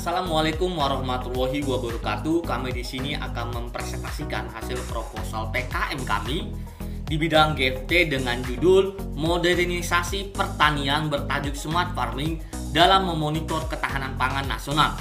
Assalamualaikum warahmatullahi wabarakatuh. Kami di sini akan mempresentasikan hasil proposal PKM kami di bidang GFT dengan judul Modernisasi Pertanian bertajuk Smart Farming dalam memonitor ketahanan pangan nasional.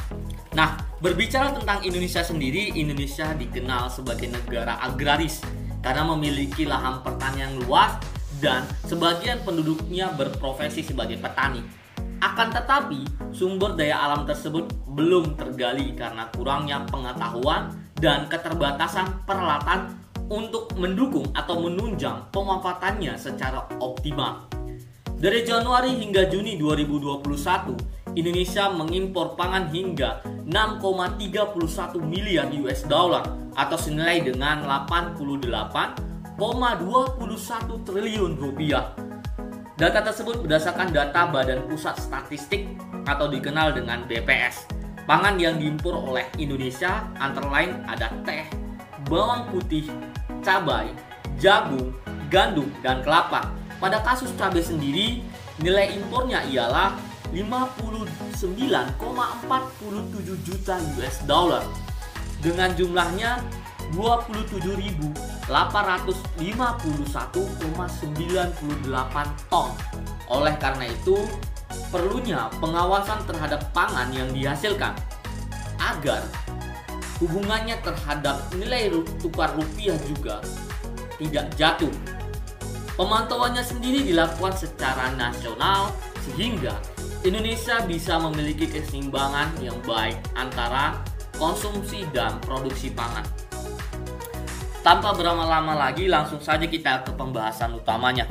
Nah, berbicara tentang Indonesia sendiri, Indonesia dikenal sebagai negara agraris karena memiliki lahan pertanian luas dan sebagian penduduknya berprofesi sebagai petani. Akan tetapi, sumber daya alam tersebut belum tergali karena kurangnya pengetahuan dan keterbatasan peralatan untuk mendukung atau menunjang pemanfaatannya secara optimal. Dari Januari hingga Juni 2021, Indonesia mengimpor pangan hingga 6,31 miliar US dollar atau senilai dengan 88,21 triliun rupiah. Data tersebut berdasarkan data Badan Pusat Statistik atau dikenal dengan BPS. Pangan yang diimpor oleh Indonesia antara lain ada teh, bawang putih, cabai, jagung, gandum, dan kelapa. Pada kasus cabai sendiri, nilai impornya ialah 59,47 juta US dollar dengan jumlahnya 27.851,98 ton. Oleh karena itu, perlunya pengawasan terhadap pangan yang dihasilkan agar hubungannya terhadap nilai tukar rupiah juga tidak jatuh. Pemantauannya sendiri dilakukan secara nasional sehingga Indonesia bisa memiliki keseimbangan yang baik antara konsumsi dan produksi pangan. Tanpa berlama-lama lagi, langsung saja kita ke pembahasan utamanya.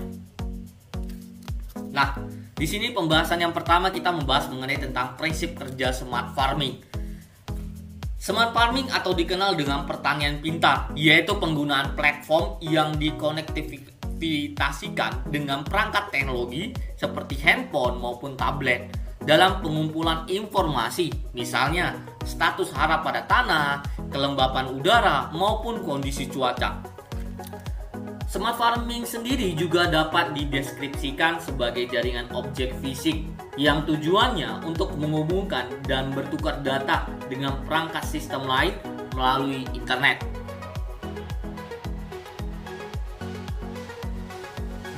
Nah, di sini pembahasan yang pertama kita membahas mengenai tentang prinsip kerja smart farming. Smart farming atau dikenal dengan pertanian pintar, yaitu penggunaan platform yang dikonektivitaskan dengan perangkat teknologi seperti handphone maupun tablet dalam pengumpulan informasi, misalnya status hara pada tanah, kelembapan udara, maupun kondisi cuaca. Smart farming sendiri juga dapat dideskripsikan sebagai jaringan objek fisik yang tujuannya untuk menghubungkan dan bertukar data dengan perangkat sistem lain melalui internet.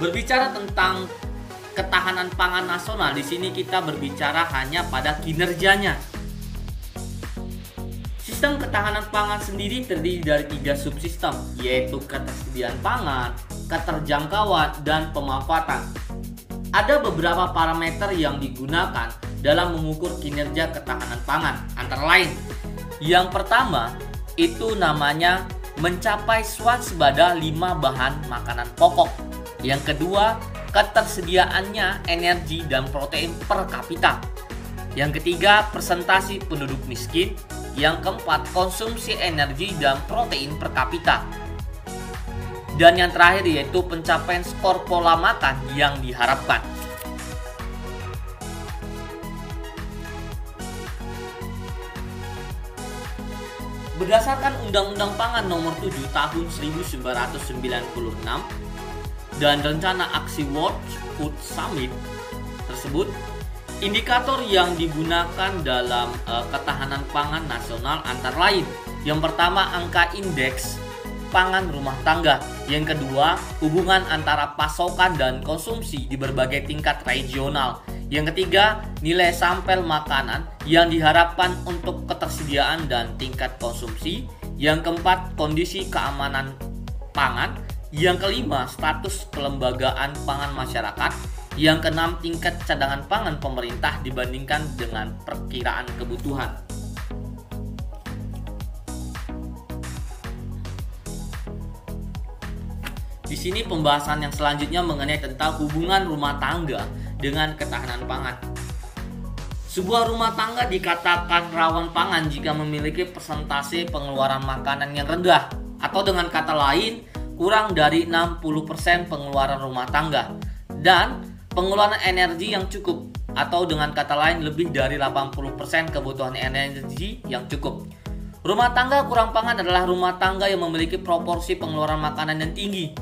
Berbicara tentang ketahanan pangan nasional, di sini kita berbicara hanya pada kinerjanya. Sistem ketahanan pangan sendiri terdiri dari 3 subsistem, yaitu ketersediaan pangan, keterjangkauan, dan pemanfaatan. Ada beberapa parameter yang digunakan dalam mengukur kinerja ketahanan pangan, antara lain. Yang pertama, itu namanya mencapai swasembada 5 bahan makanan pokok. Yang kedua, ketersediaannya energi dan protein per kapita. Yang ketiga, persentase penduduk miskin. Yang keempat, konsumsi energi dan protein per kapita. Dan yang terakhir yaitu pencapaian skor pola makan yang diharapkan. Berdasarkan Undang-Undang Pangan Nomor 7 Tahun 1996 dan Rencana Aksi World Food Summit tersebut, indikator yang digunakan dalam ketahanan pangan nasional antara lain, yang pertama angka indeks pangan rumah tangga, yang kedua hubungan antara pasokan dan konsumsi di berbagai tingkat regional, yang ketiga nilai sampel makanan yang diharapkan untuk ketersediaan dan tingkat konsumsi, yang keempat kondisi keamanan pangan, yang kelima status kelembagaan pangan masyarakat, yang keenam tingkat cadangan pangan pemerintah dibandingkan dengan perkiraan kebutuhan. Di sini pembahasan yang selanjutnya mengenai tentang hubungan rumah tangga dengan ketahanan pangan. Sebuah rumah tangga dikatakan rawan pangan jika memiliki persentase pengeluaran makanan yang rendah, atau dengan kata lain kurang dari 60% pengeluaran rumah tangga, dan pengeluaran energi yang cukup, atau dengan kata lain lebih dari 80% kebutuhan energi yang cukup. Rumah tangga kurang pangan adalah rumah tangga yang memiliki proporsi pengeluaran makanan yang tinggi.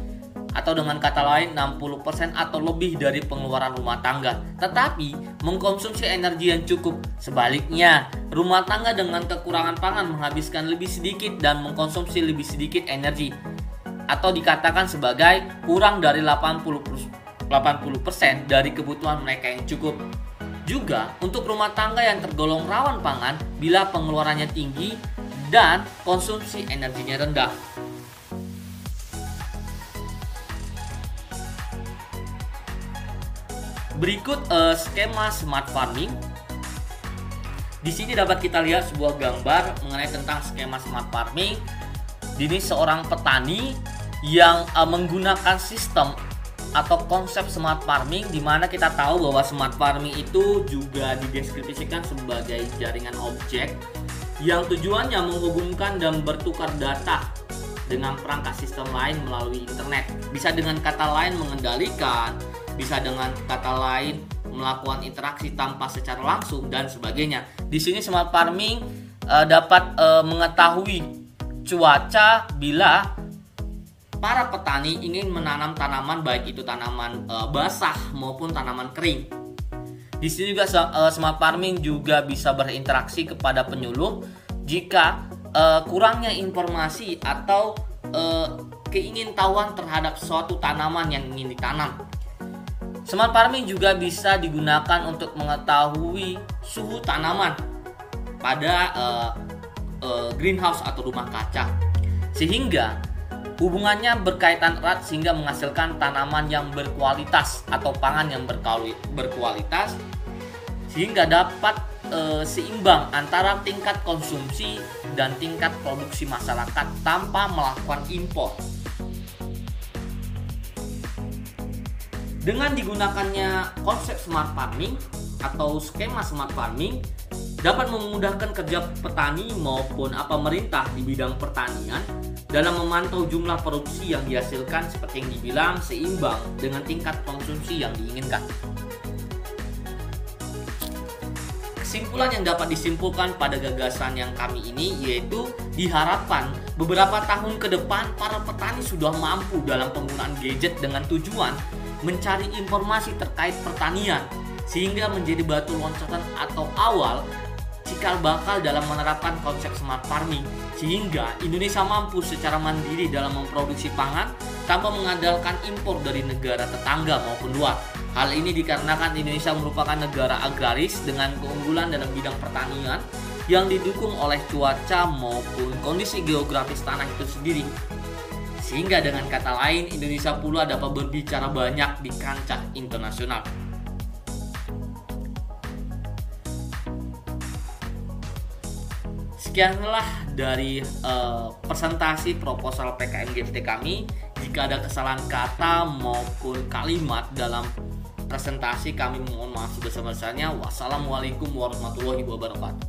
atau dengan kata lain 60% atau lebih dari pengeluaran rumah tangga, tetapi mengkonsumsi energi yang cukup. Sebaliknya, rumah tangga dengan kekurangan pangan menghabiskan lebih sedikit dan mengkonsumsi lebih sedikit energi, atau dikatakan sebagai kurang dari 80% dari kebutuhan mereka yang cukup. Juga untuk rumah tangga yang tergolong rawan pangan bila pengeluarannya tinggi dan konsumsi energinya rendah. Berikut skema smart farming. Di sini dapat kita lihat sebuah gambar mengenai tentang skema smart farming. Ini seorang petani yang menggunakan sistem atau konsep smart farming, di mana kita tahu bahwa smart farming itu juga dideskripsikan sebagai jaringan objek yang tujuannya menghubungkan dan bertukar data dengan perangkat sistem lain melalui internet. Bisa dengan kata lain mengendalikan, bisa dengan kata lain melakukan interaksi tanpa secara langsung dan sebagainya. Di sini smart farming dapat mengetahui cuaca bila para petani ingin menanam tanaman, baik itu tanaman basah maupun tanaman kering. Di sini juga smart farming juga bisa berinteraksi kepada penyuluh jika kurangnya informasi atau keingintahuan terhadap suatu tanaman yang ingin ditanam. Smart farming juga bisa digunakan untuk mengetahui suhu tanaman pada greenhouse atau rumah kaca, sehingga hubungannya berkaitan erat sehingga menghasilkan tanaman yang berkualitas atau pangan yang berkualitas, sehingga dapat seimbang antara tingkat konsumsi dan tingkat produksi masyarakat tanpa melakukan impor. Dengan digunakannya konsep smart farming atau skema smart farming dapat memudahkan kerja petani maupun pemerintah di bidang pertanian dalam memantau jumlah produksi yang dihasilkan seperti yang dibilang seimbang dengan tingkat konsumsi yang diinginkan. Kesimpulan yang dapat disimpulkan pada gagasan yang kami ini yaitu diharapkan beberapa tahun ke depan para petani sudah mampu dalam penggunaan gadget dengan tujuan mencari informasi terkait pertanian, sehingga menjadi batu loncatan atau awal cikal bakal dalam menerapkan konsep smart farming, sehingga Indonesia mampu secara mandiri dalam memproduksi pangan tanpa mengandalkan impor dari negara tetangga maupun luar. Hal ini dikarenakan Indonesia merupakan negara agraris dengan keunggulan dalam bidang pertanian yang didukung oleh cuaca maupun kondisi geografis tanah itu sendiri. Sehingga dengan kata lain, Indonesia pula dapat berbicara banyak di kancah internasional. Sekianlah dari presentasi proposal PKM GFT kami. Jika ada kesalahan kata maupun kalimat dalam presentasi, kami mohon maaf sebesar-besarnya. Wassalamualaikum warahmatullahi wabarakatuh.